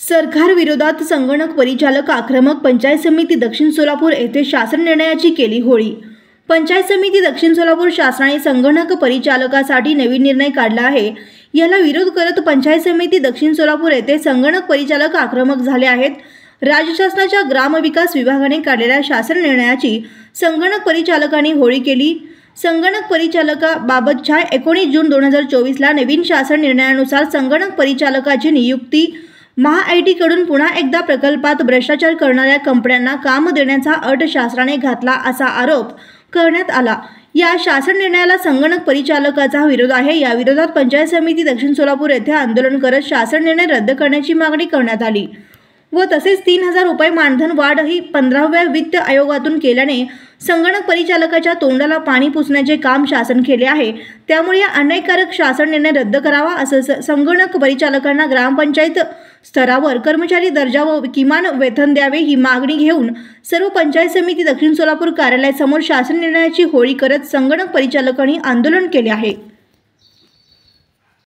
सरकार विरोधात संगणक परिचालक आक्रमक. पंचायत समिती दक्षिण सोलापूर येथे शासन निर्णयाची केली होळी. पंचायत समिती दक्षिण सोलापूर शासनाने संगणक परिचालकासाठी नवीन निर्णय काढला आहे. याला विरोध करत पंचायत समिती दक्षिण सोलापूर येथे संगणक परिचालक आक्रमक झाले आहेत. राज्य शासनाच्या ग्रामविकास विभागाने काढलेल्या शासन निर्णयाची संगणक परिचालकांनी होळी केली. संगणक परिचालकाबाबतच्या 19 जून 2024ला नवीन शासन निर्णयानुसार संगणक परिचालकाची नियुक्ती महाआयटी कडून पुन्हा एकदा प्रकल्पात भ्रष्टाचार करणाऱ्या कंपन्यांना काम देण्याचा अट शासनाने घातला असा आरोप करण्यात आला. या शासन निर्णयाला संगणक परिचालकाचा विरोध आहे. या विरोधात पंचायत समिती दक्षिण सोलापूर येथे आंदोलन करत शासन निर्णय रद्द करण्याची मागणी करण्यात आली व तसेच 3000 रुपये मानधन वाढही 15व्या वित्त आयोगातून केल्याने संगणक परिचालकाच्या तोंडाला पाणी पुसण्याचे काम शासन केले आहे. त्यामुळे या अन्यायकारक शासन निर्णय रद्द करावा असं संगणक परिचालकांना ग्रामपंचायत स्तरावर कर्मचारी दर्जा व किमान वेतन द्यावे ही मागणी घेऊन सर्व पंचायत समिती दक्षिण सोलापूर कार्यालयासमोर शासन निर्णयाची होळी करत संगणक परिचालकांनी आंदोलन केले आहे.